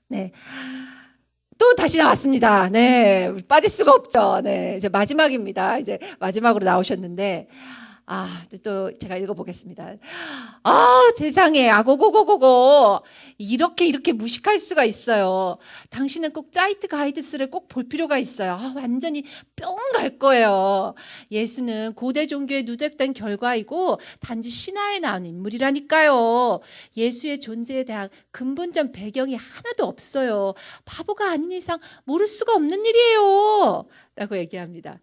네. 또 다시 나왔습니다. 네. 빠질 수가 없죠. 네. 이제 마지막입니다. 이제 마지막으로 나오셨는데, 또 제가 읽어보겠습니다. 세상에, 아고고고고고. 이렇게 무식할 수가 있어요. 당신은 꼭 짜이트 가이드스를 꼭 볼 필요가 있어요. 완전히 뿅 갈 거예요. 예수는 고대 종교에 누적된 결과이고 단지 신화에 나온 인물이라니까요. 예수의 존재에 대한 근본적 배경이 하나도 없어요. 바보가 아닌 이상 모를 수가 없는 일이에요. 라고 얘기합니다.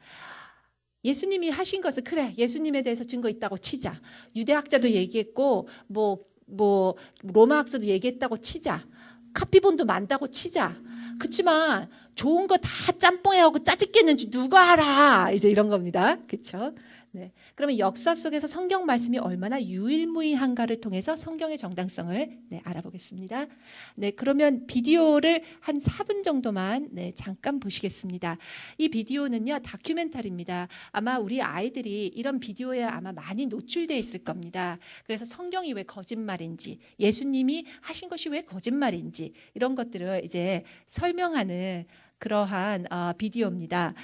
예수님이 하신 것은 그래, 예수님에 대해서 증거 있다고 치자. 유대학자도 얘기했고 뭐 로마학자도 얘기했다고 치자. 카피본도 많다고 치자. 그렇지만 좋은 거 다 짬뽕에 하고 짜집게는 누가 알아? 이제 이런 겁니다. 그렇죠? 네. 그러면 역사 속에서 성경 말씀이 얼마나 유일무이한가를 통해서 성경의 정당성을 알아보겠습니다. 네, 그러면 비디오를 한 4분 정도만 잠깐 보시겠습니다. 이 비디오는요, 다큐멘터리입니다. 아마 우리 아이들이 이런 비디오에 아마 많이 노출되어 있을 겁니다. 그래서 성경이 왜 거짓말인지, 예수님이 하신 것이 왜 거짓말인지 이런 것들을 이제 설명하는 그러한 비디오입니다.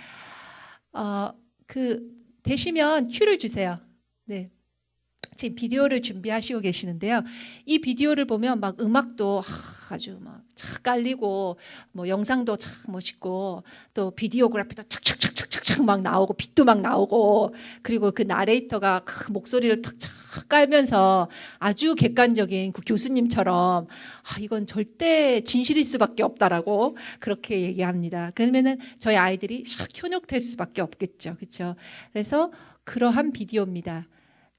되시면 큐를 주세요. 네. 지금 비디오를 준비하시고 계시는데요. 이 비디오를 보면 막 음악도 아주 막 착 깔리고 뭐 영상도 착 멋있고 또 비디오그래피도 착착착착착 막 나오고 빛도 막 나오고 그리고 그 나레이터가 목소리를 탁착 깔면서 아주 객관적인 그 교수님처럼 이건 절대 진실일 수밖에 없다라고 그렇게 얘기합니다. 그러면은 저희 아이들이 샥 현혹될 수밖에 없겠죠. 그렇죠? 그래서 그러한 비디오입니다.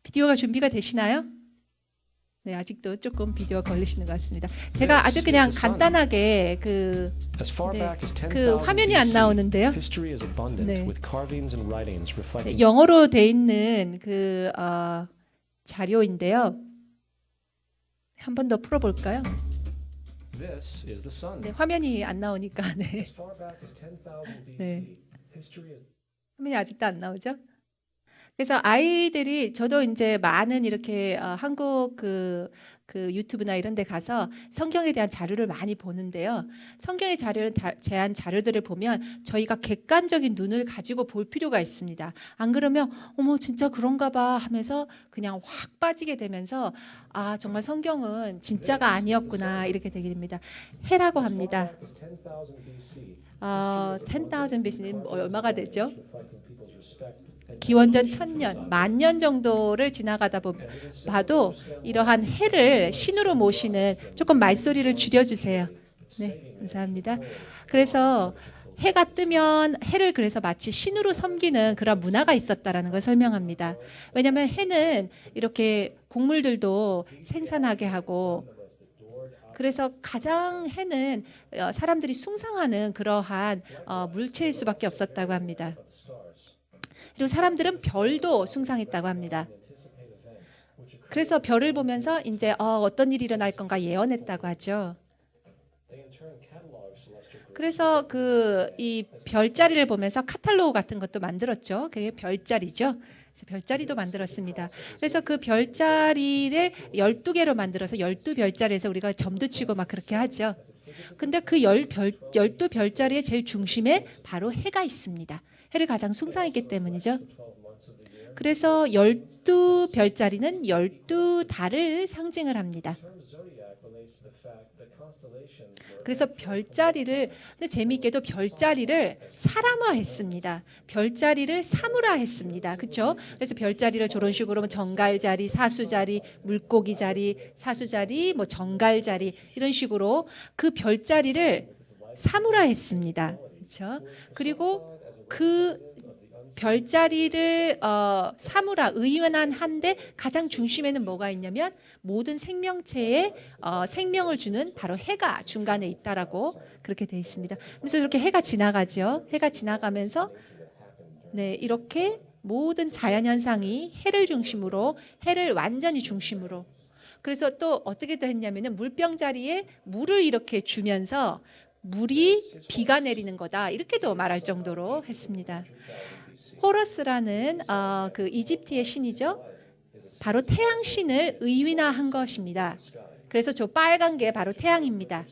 비디오가 준비가 되시나요? 네, 아직도 조금 비디오가 걸리시는 것 같습니다. 제가 아주 그냥 간단하게 그 화면이 안 나오는데요. 네. 네, 영어로 돼 있는 그 자료인데요. 한 번 더 풀어볼까요? 네, 화면이 안 나오니까 네. 네. 화면이 아직도 안 나오죠? 그래서 아이들이 저도 이제 많은 이렇게 한국 그 유튜브나 이런 데 가서 성경에 대한 자료를 많이 보는데요. 성경의 자료를 제한 자료들을 보면 저희가 객관적인 눈을 가지고 볼 필요가 있습니다. 안 그러면 어머 진짜 그런가 봐 하면서 그냥 확 빠지게 되면서 정말 성경은 진짜가 아니었구나 이렇게 되게 됩니다. 해라고 합니다. 10,000 BC는 얼마가 되죠? 기원전 1000년, 10,000년 정도를 지나가다 봐도 이러한 해를 신으로 모시는 조금 말소리를 줄여주세요. 네, 감사합니다. 그래서 해가 뜨면 해를 그래서 마치 신으로 섬기는 그런 문화가 있었다라는 걸 설명합니다. 왜냐하면 해는 이렇게 곡물들도 생산하게 하고 그래서 가장 해는 사람들이 숭상하는 그러한 물체일 수밖에 없었다고 합니다. 그리고 사람들은 별도 숭상했다고 합니다. 그래서 별을 보면서 이제 어떤 일이 일어날 건가 예언했다고 하죠. 그래서 이 별자리를 보면서 카탈로그 같은 것도 만들었죠. 그게 별자리죠. 별자리도 만들었습니다. 그래서 그 별자리를 12개로 만들어서 12별자리에서 우리가 점도 치고 막 그렇게 하죠. 근데 그 12별자리의 제일 중심에 바로 해가 있습니다. 해를 가장 숭상했기 때문이죠. 그래서 12별자리는 12달을 상징을 합니다. 그래서 별자리를 근데 재미있게도 별자리를 사람화했습니다. 별자리를 사물화했습니다. 그렇죠? 그래서 별자리를 저런 식으로 정갈자리, 사수자리, 물고기자리, 사수자리, 뭐 정갈자리 이런 식으로 그 별자리를 사물화했습니다. 그렇죠? 그리고 그 별자리를 사물화 의원한데 가장 중심에는 뭐가 있냐면 모든 생명체에 생명을 주는 바로 해가 중간에 있다라고 그렇게 돼 있습니다. 그래서 이렇게 해가 지나가죠. 해가 지나가면서 이렇게 모든 자연 현상이 해를 중심으로 해를 완전히 중심으로 그래서 또 어떻게 됐냐면은 물병 자리에 물을 이렇게 주면서 물이 비가 내리는 거다 이렇게도 말할 정도로 했습니다. 호러스라는 그 이집트의 신이죠. 바로 태양신을 의인화한 것입니다. 그래서 저 빨간 게 바로 태양입니다.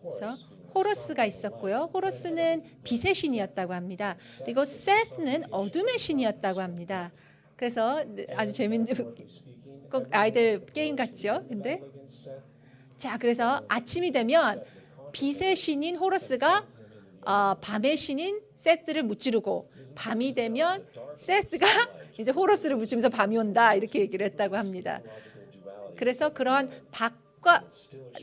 그래서 호러스가 있었고요. 호러스는 빛의 신이었다고 합니다. 그리고 셋는 어둠의 신이었다고 합니다. 그래서 아주 재밌는 꼭 아이들 게임 같죠? 근데 자, 그래서 아침이 되면 빛의 신인 호러스가 밤의 신인 셋을 무찌르고 밤이 되면 셋가 이제 호러스를 무찌면서 밤이 온다 이렇게 얘기를 했다고 합니다. 그래서 그러한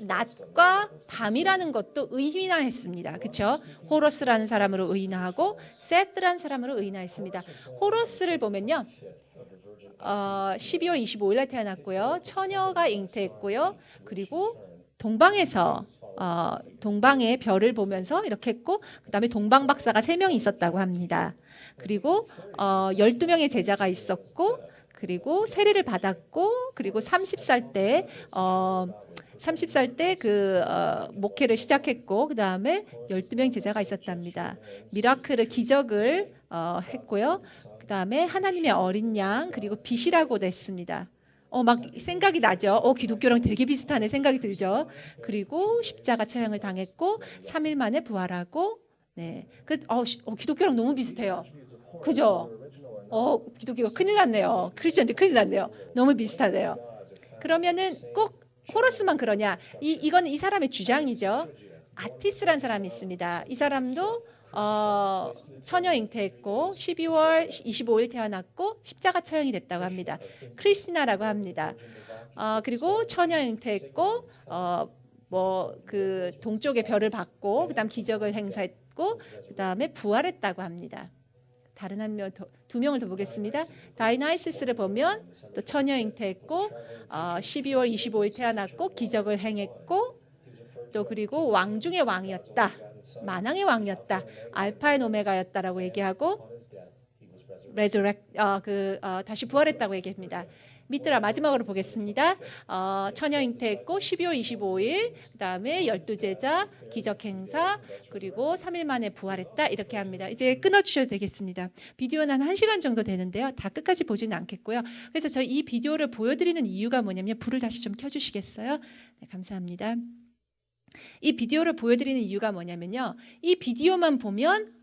낮과 밤이라는 것도 의인화했습니다. 그렇죠? 호러스라는 사람으로 의인화하고 셋라는 사람으로 의인화했습니다. 호러스를 보면요. 12월 25일 날 태어났고요. 처녀가 잉태했고요. 그리고 동방에서 동방의 별을 보면서 이렇게 했고 그다음에 동방 박사가 3명이 있었다고 합니다. 그리고 12명의 제자가 있었고 그리고 세례를 받았고 그리고 30살 때 그 목회를 시작했고 그다음에 12명 제자가 있었답니다. 미라클을 기적을 했고요. 그다음에 하나님의 어린 양 그리고 빛이라고도 했습니다. 막 생각이 나죠. 기독교랑 되게 비슷하네 생각이 들죠. 그리고 십자가 처형을 당했고 3일 만에 부활하고 네. 기독교랑 너무 비슷해요. 그죠? 기독교가 큰일 났네요. 크리스천들 큰일 났네요. 너무 비슷하네요. 그러면은 꼭 호러스만 그러냐? 이건 이 사람의 주장이죠. 아티스라는 사람이 있습니다. 이 사람도 처녀 잉태했고 12월 25일 태어났고 십자가 처형이 됐다고 합니다. 크리스티나라고 합니다. 그리고 처녀 잉태했고 그 동쪽의 별을 받고 그다음 기적을 행사했고 그다음에 부활했다고 합니다. 다른 두 명을 더 보겠습니다. 다이나이시스를 보면 또 처녀 잉태했고 12월 25일 태어났고 기적을 행했고 또 그리고 왕 중의 왕이었다. 만왕의 왕이었다. 알파의 오메가였다라고 얘기하고 다시 부활했다고 얘기합니다. 미트라 마지막으로 보겠습니다. 처녀 잉태했고 12월 25일 그다음에 12제자 기적 행사 그리고 3일 만에 부활했다 이렇게 합니다. 이제 끊어주셔도 되겠습니다. 비디오는 한 1시간 정도 되는데요. 다 끝까지 보지는 않겠고요. 그래서 저 이 비디오를 보여드리는 이유가 뭐냐면 불을 다시 좀 켜주시겠어요? 네, 감사합니다. 이 비디오를 보여드리는 이유가 뭐냐면요. 이 비디오만 보면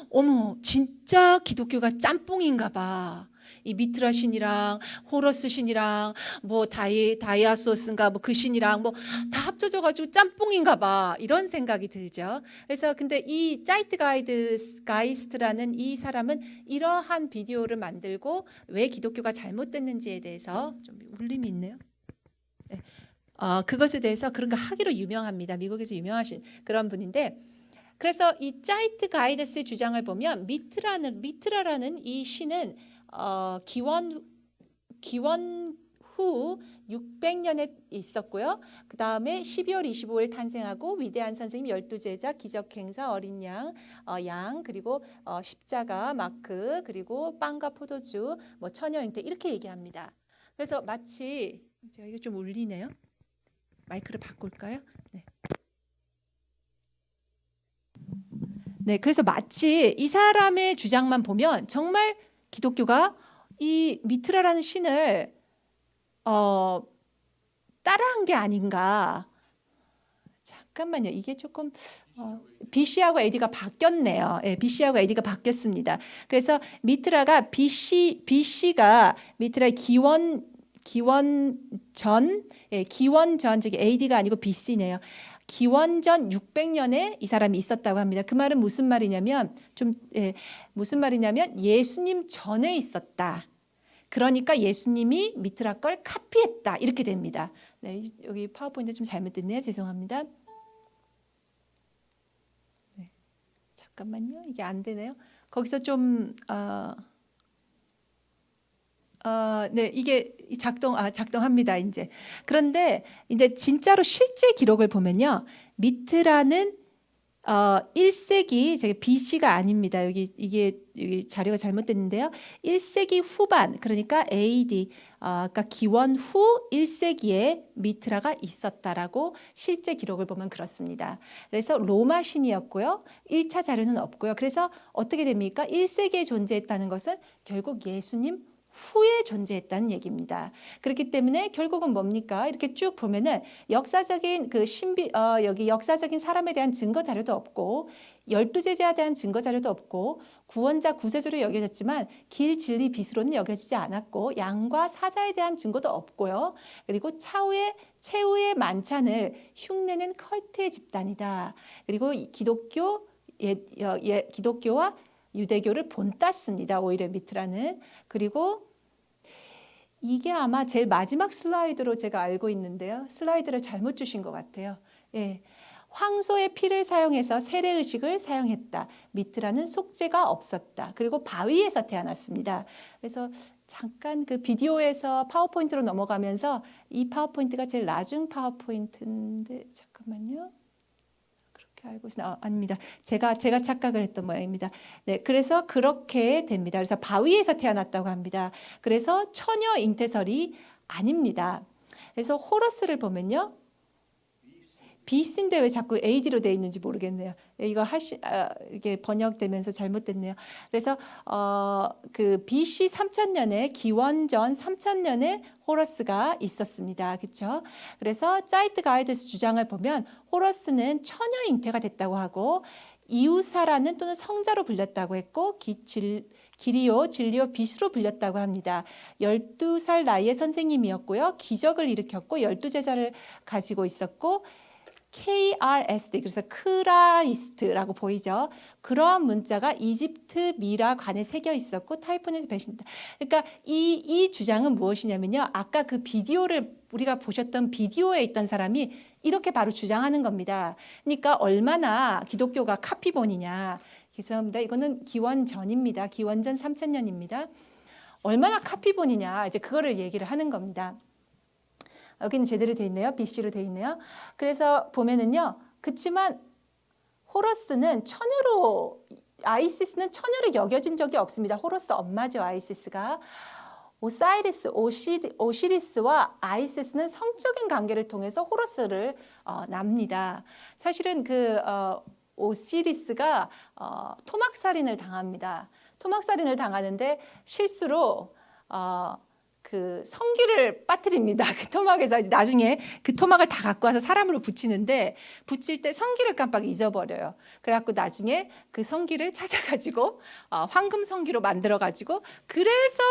어머 진짜 기독교가 짬뽕인가 봐. 이 미트라 신이랑 호러스 신이랑 뭐 다이아소스인가 뭐 그 신이랑 뭐 다 합쳐져 가지고 짬뽕인가 봐 이런 생각이 들죠. 그래서 근데 이 자이트가이스트라는 이 사람은 이러한 비디오를 만들고 왜 기독교가 잘못됐는지에 대해서 좀 울림이 있네요. 네. 그것에 대해서 그런 거 하기로 유명합니다. 미국에서 유명하신 그런 분인데 그래서 이 자이트가이스트의 주장을 보면 미트라라는 이 신은 기원 후 600년에 있었고요. 그 다음에 12월 25일 탄생하고 위대한 선생님 12제자 기적행사 어린 양 그리고 십자가 마크 그리고 빵과 포도주 뭐 처녀 잉태 이렇게 얘기합니다. 그래서 마치 제가 이거 좀 울리네요. 마이크를 바꿀까요? 네. 네, 그래서 마치 이 사람의 주장만 보면 정말 기독교가 이 미트라라는 신을 따라한 게 아닌가. 잠깐만요. 이게 조금 BC하고 AD가 바뀌었네요. 예, BC하고 AD가 바뀌었습니다. 그래서 미트라가 BC가 미트라의 기원전 저기 AD가 아니고 BC네요. 기원전 600년에 이 사람이 있었다고 합니다. 그 말은 무슨 말이냐면 무슨 말이냐면 예수님 전에 있었다. 그러니까 예수님이 미트라 걸 카피했다. 이렇게 됩니다. 네, 여기 파워포인트 좀 잘못됐네요. 죄송합니다. 네, 잠깐만요. 이게 안 되네요. 거기서 좀 네, 이게 작동합니다, 이제. 그런데 이제 진짜로 실제 기록을 보면요. 미트라는 1세기, 저기 BC가 아닙니다. 여기 자료가 잘못됐는데요. 1세기 후반, 그러니까 AD, 그러니까 기원 후 1세기에 미트라가 있었다라고 실제 기록을 보면 그렇습니다. 그래서 로마 신이었고요. 1차 자료는 없고요. 그래서 어떻게 됩니까? 1세기에 존재했다는 것은 결국 예수님 후에 존재했다는 얘기입니다. 그렇기 때문에 결국은 뭡니까? 이렇게 쭉 보면은 역사적인 여기 역사적인 사람에 대한 증거 자료도 없고, 12제자에 대한 증거 자료도 없고, 구원자 구세주로 여겨졌지만 길 진리 빛으로는 여겨지지 않았고, 양과 사자에 대한 증거도 없고요. 그리고 최후의 만찬을 흉내낸 컬트의 집단이다. 그리고 기독교와 유대교를 본땄습니다. 오히려 미트라는. 그리고 이게 아마 제일 마지막 슬라이드로 제가 알고 있는데요. 슬라이드를 잘못 주신 것 같아요. 예. 황소의 피를 사용해서 세례의식을 사용했다. 미트라는 속죄가 없었다. 그리고 바위에서 태어났습니다. 그래서 잠깐 그 비디오에서 파워포인트로 넘어가면서 이 파워포인트가 제일 나중 파워포인트인데 잠깐만요. 알고 있으나 아닙니다. 제가 착각을 했던 모양입니다. 네, 그래서 그렇게 됩니다. 그래서 바위에서 태어났다고 합니다. 그래서 처녀 잉태설이 아닙니다. 그래서 호러스를 보면요, BC인데 왜 자꾸 AD로 돼 있는지 모르겠네요. 이거 이게 번역되면서 잘못됐네요. 그래서 그 BC 3000년에 기원전 3000년에 호러스가 있었습니다. 그렇죠? 그래서 자이트가이드스 주장을 보면 호러스는 처녀 잉태가 됐다고 하고, 이우사라는 또는 성자로 불렸다고 했고, 진리오 빛으로 불렸다고 합니다. 12살 나이의 선생님이었고요. 기적을 일으켰고 12제자를 가지고 있었고, KRSD, 그래서 크라이스트라고 보이죠. 그러한 문자가 이집트 미라 관에 새겨 있었고 타이폰에서 배신다. 그러니까 이 주장은 무엇이냐면요, 아까 그 비디오를 우리가 보셨던 비디오에 있던 사람이 이렇게 바로 주장하는 겁니다. 그러니까 얼마나 기독교가 카피본이냐. 죄송합니다. 이거는 기원전입니다. 기원전 3000년입니다. 얼마나 카피본이냐. 이제 그거를 얘기를 하는 겁니다. 여기는 제대로 돼 있네요. BC로 돼 있네요. 그래서 보면은요, 그렇지만 호러스는 아이시스는 처녀로 여겨진 적이 없습니다. 호러스 엄마죠, 아이시스가. 오시리스와 아이시스는 성적인 관계를 통해서 호러스를 납니다. 사실은 오시리스가 토막살인을 당합니다. 토막살인을 당하는데 실수로 그 성기를 빠뜨립니다. 그 토막에서 이제 나중에 그 토막을 다 갖고 와서 사람으로 붙이는데, 붙일 때 성기를 깜빡 잊어버려요. 그래갖고 나중에 그 성기를 찾아가지고 황금 성기로 만들어가지고, 그래서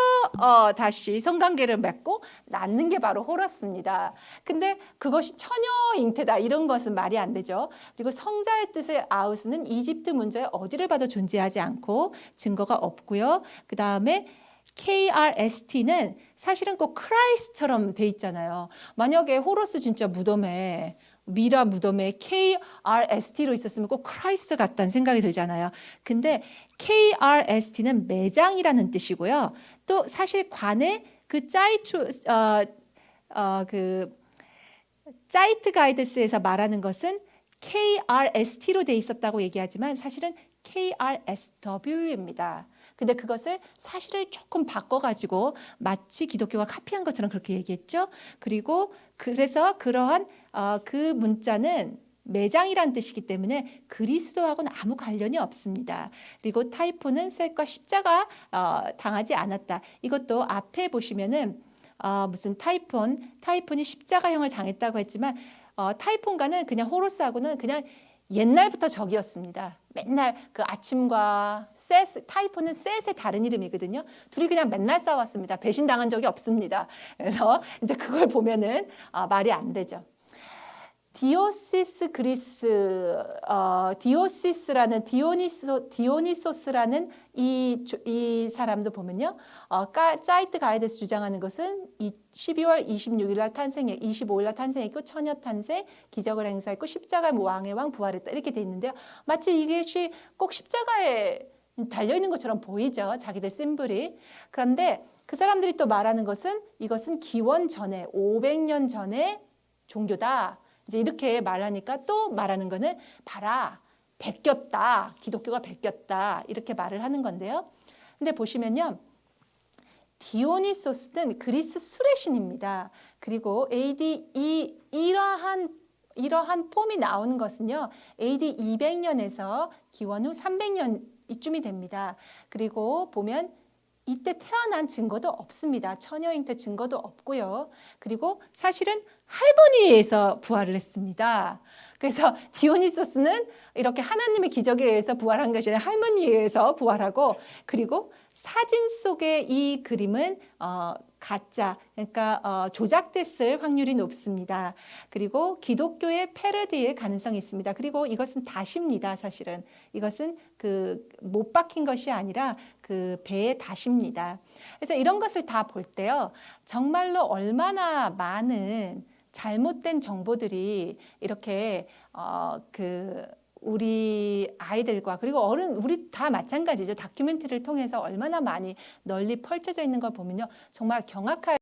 다시 성관계를 맺고 낳는 게 바로 호러스입니다. 근데 그것이 처녀 잉태다 이런 것은 말이 안 되죠. 그리고 성자의 뜻의 아우스는 이집트 문자에 어디를 봐도 존재하지 않고 증거가 없고요. 그 다음에 KRST는 사실은 꼭 크라이스트처럼 돼 있잖아요. 만약에 호러스 진짜 무덤에, 미라 무덤에 KRST로 있었으면 꼭 크라이스트 같다는 생각이 들잖아요. 근데 KRST는 매장이라는 뜻이고요. 또 사실 관에 그 자이트가이드스에서 말하는 것은 KRST로 돼 있었다고 얘기하지만 사실은 KRSW입니다. 근데 그것을 사실을 조금 바꿔가지고 마치 기독교가 카피한 것처럼 그렇게 얘기했죠. 그래서 그러한 그 문자는 매장이란 뜻이기 때문에 그리스도하고는 아무 관련이 없습니다. 그리고 타이포는 셋과 십자가 당하지 않았다. 이것도 앞에 보시면은 무슨 타이폰이 십자가형을 당했다고 했지만 타이폰과는 그냥 호로스하고는 그냥 옛날부터 적이었습니다. 맨날 그 아침과 타이폰은 셋의 다른 이름이거든요. 둘이 그냥 맨날 싸웠습니다. 배신당한 적이 없습니다. 그래서 이제 그걸 보면은 말이 안 되죠. 디오니소스라는 이 사람도 보면요, 자이트가이드스 주장하는 것은 12월 26일 날 탄생해, 25일 날 탄생했고 처녀 탄생, 기적을 행사했고 십자가 왕의 왕 부활했다 이렇게 돼 있는데요. 마치 이것이 꼭 십자가에 달려 있는 것처럼 보이죠, 자기들 심볼이. 그런데 그 사람들이 또 말하는 것은 이것은 기원 전에 500년 전의 종교다. 이제 이렇게 말하니까 또 말하는 거는 봐라, 베꼈다, 기독교가 베꼈다 이렇게 말을 하는 건데요. 근데 보시면요, 디오니소스는 그리스 술의 신입니다. 그리고 AD 이러한 폼이 나오는 것은요, AD 200년에서 기원 후 300년 이쯤이 됩니다. 그리고 보면 이때 태어난 증거도 없습니다. 처녀 잉태 증거도 없고요. 그리고 사실은 할머니에 의해서 부활을 했습니다. 그래서 디오니소스는 이렇게 하나님의 기적에 의해서 부활한 것이 아니라 할머니에 의해서 부활하고, 그리고 사진 속의 이 그림은 가짜, 그러니까 조작됐을 확률이 높습니다. 그리고 기독교의 패러디일 가능성이 있습니다. 그리고 이것은 다시입니다. 사실은 이것은 그 못 박힌 것이 아니라 그 배의 다시입니다. 그래서 이런 것을 다 볼 때요, 정말로 얼마나 많은 잘못된 정보들이 이렇게 우리 아이들과, 그리고 어른, 우리 다 마찬가지죠. 다큐멘터리를 통해서 얼마나 많이 널리 펼쳐져 있는 걸 보면요, 정말 경악할